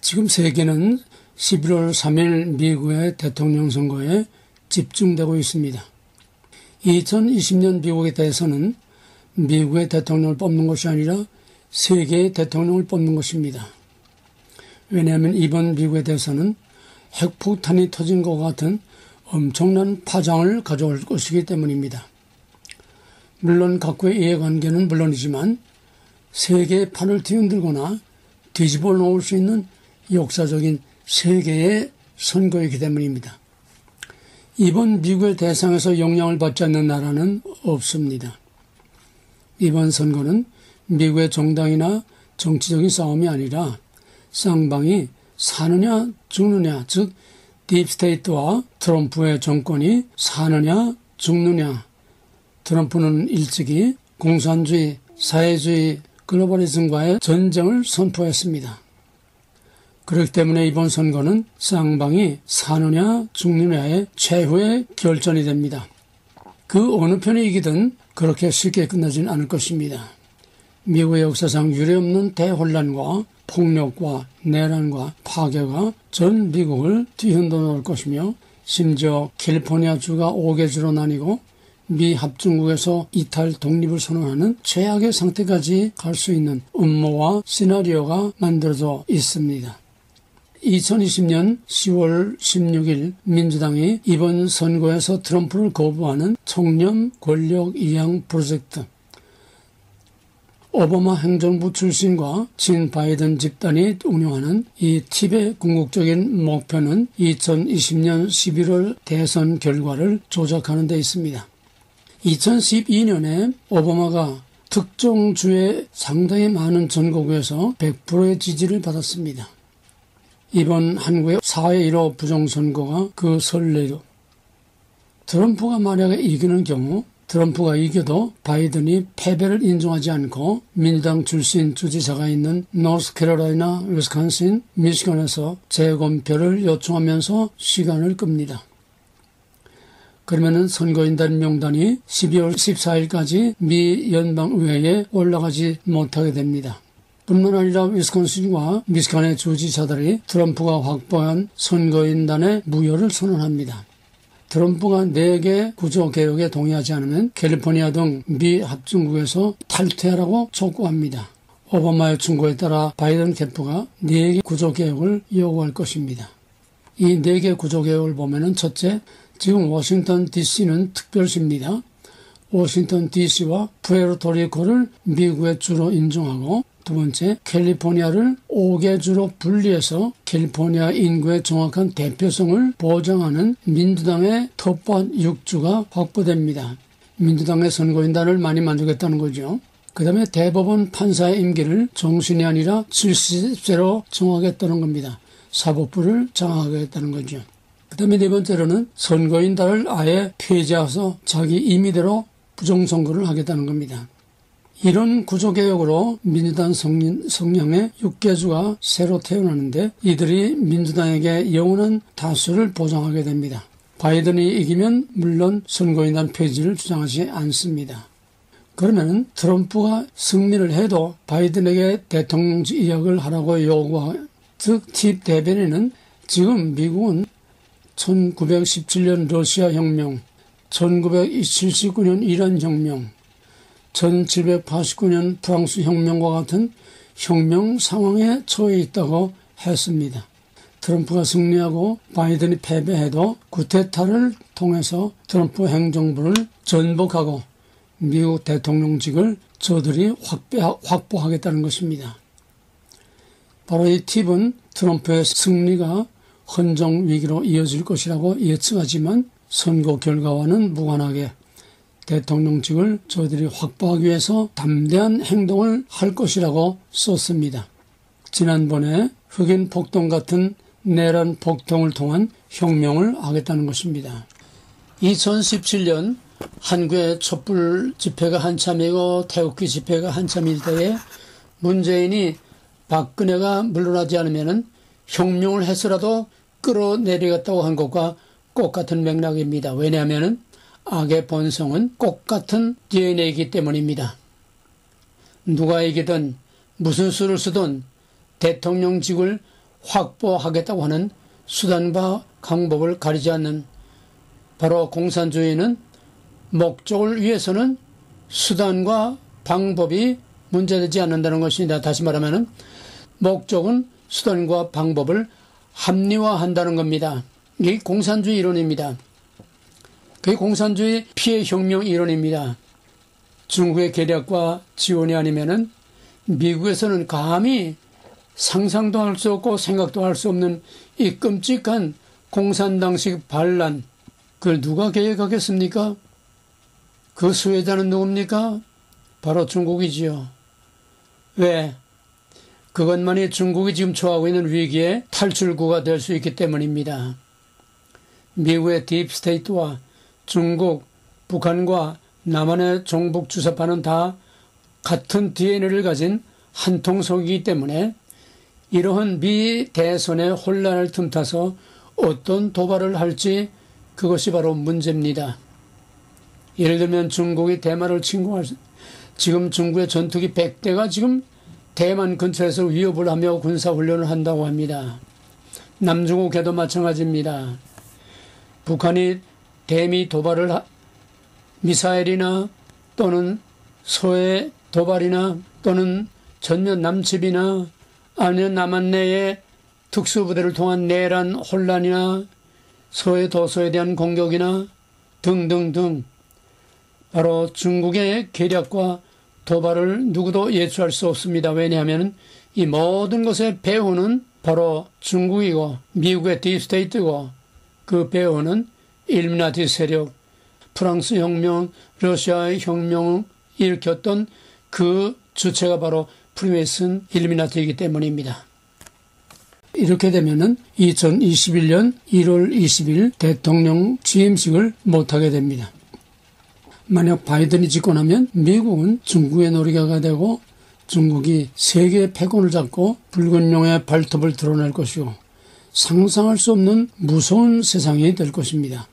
지금 세계는 11월 3일 미국의 대통령 선거에 집중되고 있습니다. 2020년 미국에 대해서는 미국의 대통령을 뽑는 것이 아니라 세계의 대통령을 뽑는 것입니다. 왜냐하면 이번 미국에 대해서는 핵폭탄이 터진 것 같은 엄청난 파장을 가져올 것이기 때문입니다. 물론 각국의 이해관계는 물론이지만 세계의 판을 뒤흔들거나 뒤집어 놓을 수 있는 역사적인 세계의 선거이기 때문입니다. 이번 미국의 대상에서 영향을 받지 않는 나라는 없습니다. 이번 선거는 미국의 정당이나 정치적인 싸움이 아니라 쌍방이 사느냐 죽느냐, 즉 딥스테이트와 트럼프의 정권이 사느냐 죽느냐, 트럼프는 일찍이 공산주의, 사회주의, 글로벌리즘과의 전쟁을 선포했습니다. 그렇기 때문에 이번 선거는 쌍방이 사느냐 죽느냐의 최후의 결전이 됩니다. 그 어느 편이 이기든 그렇게 쉽게 끝나지는 않을 것입니다. 미국의 역사상 유례없는 대혼란과 폭력과 내란과 파괴가 전 미국을 뒤흔들어 놓을 것이며 심지어 캘리포니아주가 5개 주로 나뉘고 미 합중국에서 이탈 독립을 선언하는 최악의 상태까지 갈 수 있는 음모와 시나리오가 만들어져 있습니다. 2020년 10월 16일 민주당이 이번 선거에서 트럼프를 거부하는 청렴 권력 이양 프로젝트, 오바마 행정부 출신과 진 바이든 집단이 운영하는 이 팁의 궁극적인 목표는 2020년 11월 대선 결과를 조작하는 데 있습니다. 2012년에 오바마가 특정 주의 상당히 많은 전국에서 100%의 지지를 받았습니다. 이번 한국의 4회 1호 부정선거가 그 선례로, 트럼프가 만약에 이기는 경우 트럼프가 이겨도 바이든이 패배를 인정하지 않고 민주당 출신 주지사가 있는 노스캐롤라이나, 위스콘신, 미시건에서 재검표를 요청하면서 시간을 끕니다. 그러면은 선거인단 명단이 12월 14일까지 미 연방의회에 올라가지 못하게 됩니다. 뿐만 아니라 위스콘신과 미시건의 주지사들이 트럼프가 확보한 선거인단의 무효를 선언합니다. 트럼프가 4개 구조개혁에 동의하지 않으면 캘리포니아 등 미 합중국에서 탈퇴하라고 촉구합니다. 오바마의 충고에 따라 바이든 캠프가 4개 구조개혁을 요구할 것입니다. 이 4개 구조개혁을 보면은 첫째, 지금 워싱턴 DC는 특별시입니다. 워싱턴 DC와 푸에르토리코를 미국의 주로 인정하고, 두 번째, 캘리포니아를 5개 주로 분리해서 캘리포니아 인구의 정확한 대표성을 보장하는 민주당의 텃밭 6주가 확보됩니다. 민주당의 선거인단을 많이 만들겠다는 거죠. 그 다음에 대법원 판사의 임기를 정신이 아니라 70세로 정하겠다는 겁니다. 사법부를 장악하겠다는 거죠. 그 다음에 네 번째로는 선거인단을 아예 폐지해서 자기 임의대로 부정선거를 하겠다는 겁니다. 이런 구조개혁으로 민주당 성향의 6개주가 새로 태어나는데 이들이 민주당에게 영원한 다수를 보장하게 됩니다. 바이든이 이기면 물론 선거인단 폐지를 주장하지 않습니다. 그러면 트럼프가 승리를 해도 바이든에게 대통령 이역을 하라고 요구한, 즉 팁 대변인은 지금 미국은 1917년 러시아 혁명, 1979년 이란 혁명, 1789년 프랑스 혁명과 같은 혁명 상황에 처해 있다고 했습니다. 트럼프가 승리하고 바이든이 패배해도 쿠데타를 통해서 트럼프 행정부를 전복하고 미국 대통령직을 저들이 확보하겠다는 것입니다. 바로 이 팁은 트럼프의 승리가 헌정 위기로 이어질 것이라고 예측하지만 선거 결과와는 무관하게 대통령직을 저들이 확보하기 위해서 담대한 행동을 할 것이라고 썼습니다. 지난번에 흑인 폭동 같은 내란 폭동을 통한 혁명을 하겠다는 것입니다. 2017년 한국의 촛불 집회가 한참이고 태극기 집회가 한참일 때에 문재인이 박근혜가 물러나지 않으면 혁명을 해서라도 끌어내리겠다고 한 것과 똑같은 맥락입니다. 왜냐하면 악의 본성은 똑같은 DNA이기 때문입니다. 누가 이기든 무슨 수를 쓰든 대통령직을 확보하겠다고 하는 수단과 방법을 가리지 않는, 바로 공산주의는 목적을 위해서는 수단과 방법이 문제되지 않는다는 것입니다. 다시 말하면 목적은 수단과 방법을 합리화한다는 겁니다. 이게 공산주의 이론입니다. 그게 공산주의 피해혁명 이론입니다. 중국의 계략과 지원이 아니면은 미국에서는 감히 상상도 할 수 없고 생각도 할 수 없는 이 끔찍한 공산당식 반란, 그걸 누가 계획하겠습니까? 그 수혜자는 누굽니까? 바로 중국이지요. 왜? 그것만이 중국이 지금 처하고 있는 위기의 탈출구가 될 수 있기 때문입니다. 미국의 딥스테이트와 중국, 북한과 남한의 종북 주사파는 다 같은 DNA를 가진 한 통속이기 때문에 이러한 미 대선의 혼란을 틈타서 어떤 도발을 할지 그것이 바로 문제입니다. 예를 들면 중국이 대만을 침공할, 지금 중국의 전투기 100대가 지금 대만 근처에서 위협을 하며 군사훈련을 한다고 합니다. 남중국해도 마찬가지입니다. 북한이 대미 도발을 미사일이나 또는 소해 도발이나 또는 전면 남침이나 아니면 남한 내의 특수부대를 통한 내란 혼란이나 소해 도서에 대한 공격이나 등등등, 바로 중국의 계략과 도발을 누구도 예측할 수 없습니다. 왜냐하면 이 모든 것의 배후는 바로 중국이고 미국의 딥스테이트고, 그 배후는 일루미나티 세력, 프랑스 혁명, 러시아의 혁명을 일으켰던 그 주체가 바로 프리메이슨 일루미나티이기 때문입니다. 이렇게 되면은 2021년 1월 20일 대통령 취임식을 못하게 됩니다. 만약 바이든이 집권하면 미국은 중국의 놀이개가 되고 중국이 세계의 패권을 잡고 붉은 용의 발톱을 드러낼 것이고 상상할 수 없는 무서운 세상이 될 것입니다.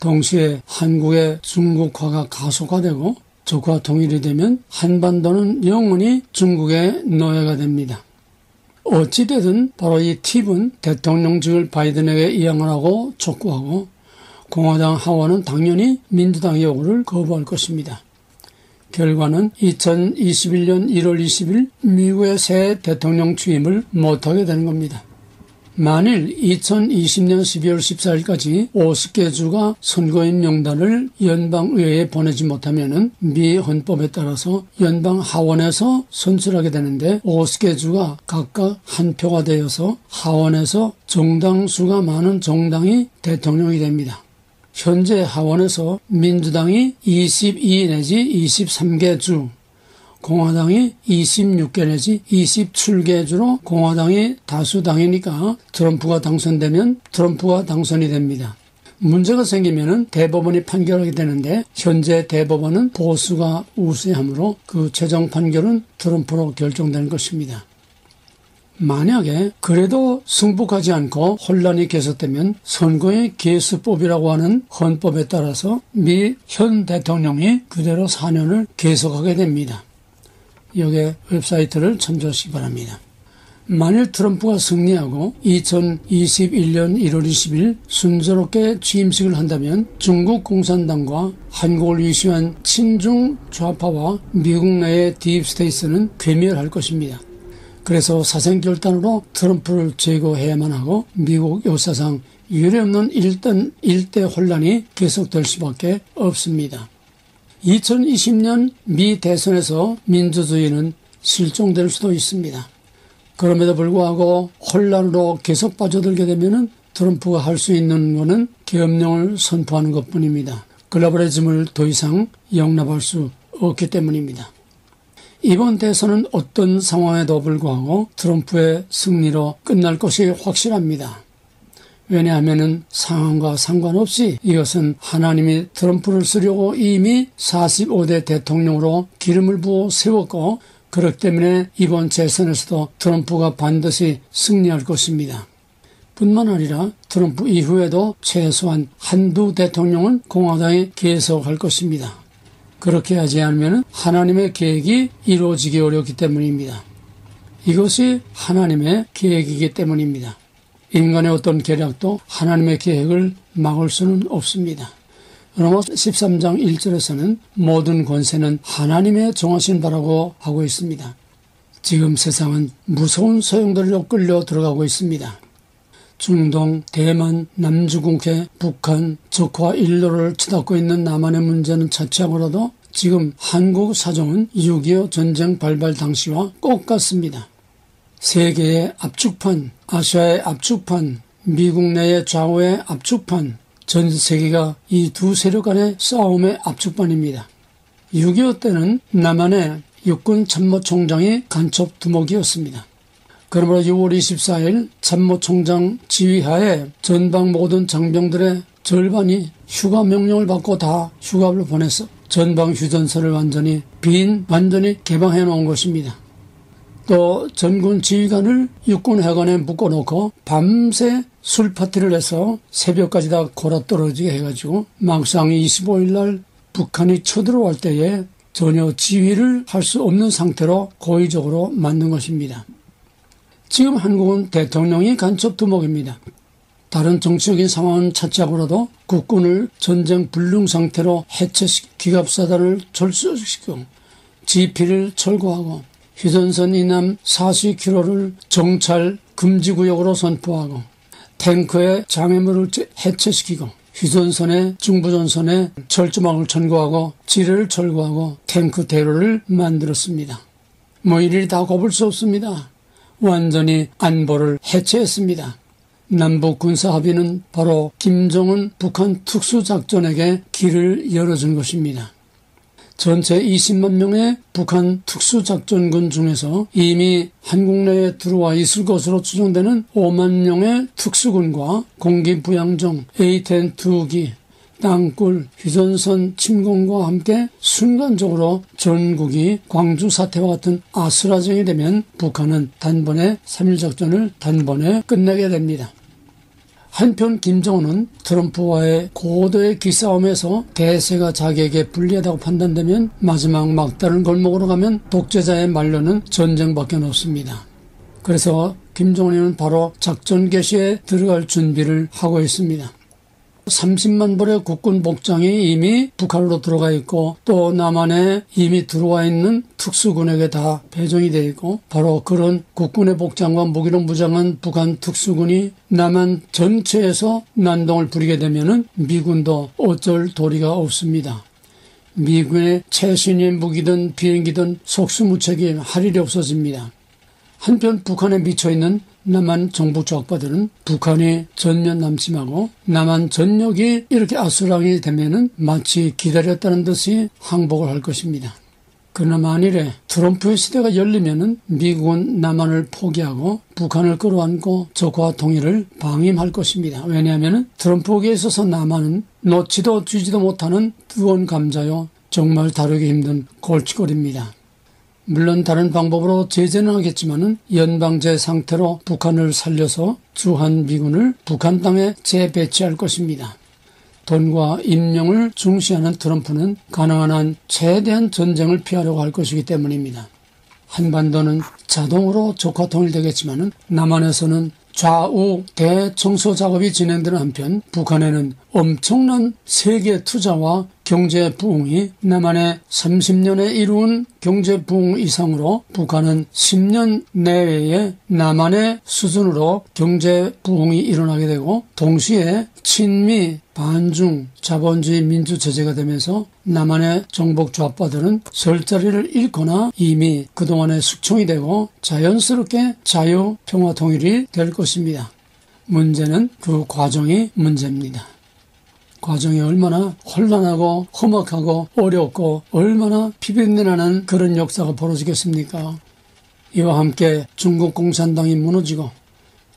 동시에 한국의 중국화가 가속화되고 적화 통일이 되면 한반도는 영원히 중국의 노예가 됩니다. 어찌되든 바로 이 팁은 대통령직을 바이든에게 이양을 하고 촉구하고 공화당 하원은 당연히 민주당의 요구를 거부할 것입니다. 결과는 2021년 1월 20일 미국의 새 대통령 취임을 못하게 되는 겁니다. 만일 2020년 12월 14일까지 50개 주가 선거인 명단을 연방의회에 보내지 못하면 미 헌법에 따라서 연방 하원에서 선출하게 되는데 50개 주가 각각 한 표가 되어서 하원에서 정당 수가 많은 정당이 대통령이 됩니다. 현재 하원에서 민주당이 22 내지 23개 주, 공화당이 26개 내지 27개 주로 공화당이 다수당이니까 트럼프가 당선되면 트럼프가 당선이 됩니다. 문제가 생기면은 대법원이 판결하게 되는데 현재 대법원은 보수가 우세하므로 그 최종 판결은 트럼프로 결정되는 것입니다. 만약에 그래도 승복하지 않고 혼란이 계속되면 선거의 개수법이라고 하는 헌법에 따라서 미 현 대통령이 그대로 4년을 계속하게 됩니다. 여기에 웹사이트를 참조하시기 바랍니다. 만일 트럼프가 승리하고 2021년 1월 20일 순조롭게 취임식을 한다면 중국 공산당과 한국을 위시한 친중 좌파와 미국 내의 딥스테이트는 괴멸할 것입니다. 그래서 사생결단으로 트럼프를 제거해야만 하고 미국 역사상 유례없는 일대 혼란이 계속될 수밖에 없습니다. 2020년 미 대선에서 민주주의는 실종될 수도 있습니다. 그럼에도 불구하고 혼란으로 계속 빠져들게 되면 트럼프가 할 수 있는 것은 계엄령을 선포하는 것뿐입니다. 글로벌리즘을 더 이상 용납할 수 없기 때문입니다. 이번 대선은 어떤 상황에도 불구하고 트럼프의 승리로 끝날 것이 확실합니다. 왜냐하면 상황과 상관없이 이것은 하나님이 트럼프를 쓰려고 이미 45대 대통령으로 기름을 부어 세웠고 그렇기 때문에 이번 재선에서도 트럼프가 반드시 승리할 것입니다. 뿐만 아니라 트럼프 이후에도 최소한 한두 대통령은 공화당이 계속할 것입니다. 그렇게 하지 않으면 하나님의 계획이 이루어지기 어렵기 때문입니다. 이것이 하나님의 계획이기 때문입니다. 인간의 어떤 계략도 하나님의 계획을 막을 수는 없습니다. 로마 13장 1절에서는 모든 권세는 하나님의 정하신 바라고 하고 있습니다. 지금 세상은 무서운 소용돌이로 끌려 들어가고 있습니다. 중동, 대만, 남중국해, 북한, 적과 인로를 치닫고 있는 남한의 문제는 차치하고라도 지금 한국 사정은 6.25 전쟁 발발 당시와 똑같습니다. 세계의 압축판, 아시아의 압축판, 미국 내의 좌우의 압축판, 전 세계가 이 두 세력 간의 싸움의 압축판입니다. 6.25 때는 남한의 육군 참모총장이 간첩 두목이었습니다. 그러므로 6월 24일 참모총장 지휘하에 전방 모든 장병들의 절반이 휴가 명령을 받고 다 휴가를 보내서 전방 휴전선을 완전히 개방해 놓은 것입니다. 또 전군 지휘관을 육군 해관에 묶어놓고 밤새 술 파티를 해서 새벽까지 다 골아떨어지게 해가지고 막상 25일 날 북한이 쳐들어올 때에 전혀 지휘를 할 수 없는 상태로 고의적으로 만든 것입니다. 지금 한국은 대통령이 간첩 두목입니다. 다른 정치적인 상황은 차치하고라도 국군을 전쟁 불능 상태로 기갑사단을 철수시키고 지피를 철거하고 휴전선 이남 40km를 정찰 금지구역으로 선포하고 탱크의 장애물을 해체시키고 휴전선에 중부전선에 철조망을 천거하고 지뢰를 철거하고 탱크 대로를 만들었습니다. 일일이 다 꼽을 수 없습니다. 완전히 안보를 해체했습니다. 남북 군사합의는 바로 김정은 북한 특수작전에게 길을 열어준 것입니다. 전체 20만 명의 북한 특수작전군 중에서 이미 한국 내에 들어와 있을 것으로 추정되는 5만 명의 특수군과 공기부양정, A-10 2기, 땅굴, 휴전선 침공과 함께 순간적으로 전국이 광주 사태와 같은 아수라장이 되면 북한은 단번에 3.1작전을 단번에 끝내게 됩니다. 한편 김정은은 트럼프와의 고도의 기싸움에서 대세가 자기에게 불리하다고 판단되면 마지막 막다른 골목으로 가면 독재자의 말로는 전쟁밖에 없습니다. 그래서 김정은은 바로 작전 개시에 들어갈 준비를 하고 있습니다. 30만 벌의 국군 복장이 이미 북한으로 들어가 있고 또 남한에 이미 들어와 있는 특수군에게 다 배정이 되어 있고 바로 그런 국군의 복장과 무기로 무장한 북한 특수군이 남한 전체에서 난동을 부리게 되면 미군도 어쩔 도리가 없습니다. 미군의 최신의 무기든 비행기든 속수무책이 할 일이 없어집니다. 한편 북한에 미쳐있는 남한 정부 좌파들은 북한이 전면 남침하고 남한 전역이 이렇게 아수라장이 되면은 마치 기다렸다는 듯이 항복을 할 것입니다. 그러나 만일에 트럼프의 시대가 열리면은 미국은 남한을 포기하고 북한을 끌어안고 적과 통일을 방임할 것입니다. 왜냐하면은 트럼프에게 있어서 남한은 놓지도 쥐지도 못하는 뜨거운 감자요. 정말 다루기 힘든 골칫거리입니다. 물론 다른 방법으로 제재는 하겠지만은 연방제 상태로 북한을 살려서 주한미군을 북한 땅에 재배치할 것입니다. 돈과 인명을 중시하는 트럼프는 가능한 한 최대한 전쟁을 피하려고 할 것이기 때문입니다. 한반도는 자동으로 적화 통일되겠지만은 남한에서는 좌우 대청소 작업이 진행되는 한편 북한에는 엄청난 세계 투자와 경제 부흥이 남한의 30년에 이루은 경제 부흥 이상으로 북한은 10년 내외에 남한의 수준으로 경제 부흥이 일어나게 되고 동시에 친미, 반중, 자본주의 민주 체제가 되면서 남한의 정복 좌파들은 설 자리를 잃거나 이미 그동안에 숙청이 되고 자연스럽게 자유, 평화, 통일이 될 것입니다. 문제는 그 과정이 문제입니다. 과정이 얼마나 혼란하고 험악하고 어렵고 얼마나 비린내나는 그런 역사가 벌어지겠습니까? 이와 함께 중국 공산당이 무너지고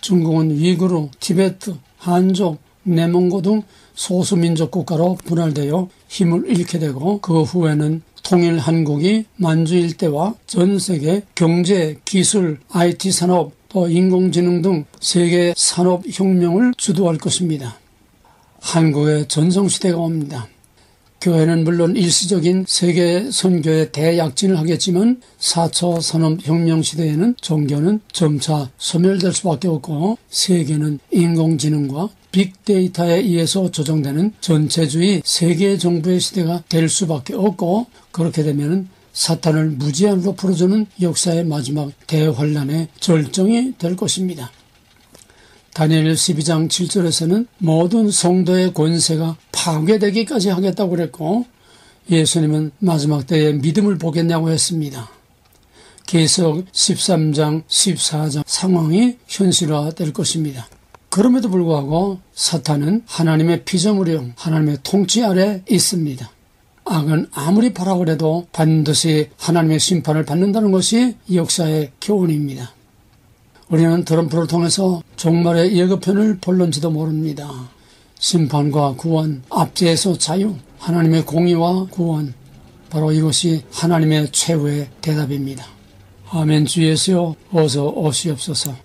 중국은 위구르, 티베트, 한족, 내몽고 등 소수민족 국가로 분할되어 힘을 잃게 되고 그 후에는 통일 한국이 만주 일대와 전 세계 경제, 기술, IT 산업, 또 인공지능 등 세계 산업혁명을 주도할 것입니다. 한국의 전성시대가 옵니다. 교회는 물론 일시적인 세계 선교의 대약진을 하겠지만 4차 산업혁명 시대에는 종교는 점차 소멸될 수밖에 없고 세계는 인공지능과 빅데이터에 의해서 조정되는 전체주의 세계정부의 시대가 될 수밖에 없고 그렇게 되면 사탄을 무제한으로 풀어주는 역사의 마지막 대환란의 절정이 될 것입니다. 다니엘 12장 7절에서는 모든 성도의 권세가 파괴되기까지 하겠다고 그랬고 예수님은 마지막 때에 믿음을 보겠냐고 했습니다. 계시록 13장 14장 상황이 현실화될 것입니다. 그럼에도 불구하고 사탄은 하나님의 피조물이요 하나님의 통치 아래 있습니다. 악은 아무리 바라고 해도 반드시 하나님의 심판을 받는다는 것이 역사의 교훈입니다. 우리는 트럼프를 통해서 종말의 예고편을 볼런지도 모릅니다. 심판과 구원, 압제에서 자유, 하나님의 공의와 구원, 바로 이것이 하나님의 최후의 대답입니다. 아멘. 주 예수여 어서 오시옵소서.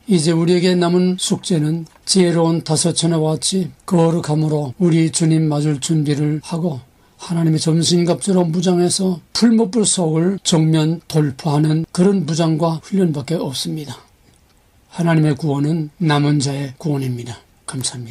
이제 우리에게 남은 숙제는 지혜로운 다섯천의 같이 거룩함으로 우리 주님 맞을 준비를 하고 하나님의 전신갑주로 무장해서 풀무불 속을 정면 돌파하는 그런 무장과 훈련밖에 없습니다. 하나님의 구원은 남은 자의 구원입니다. 감사합니다.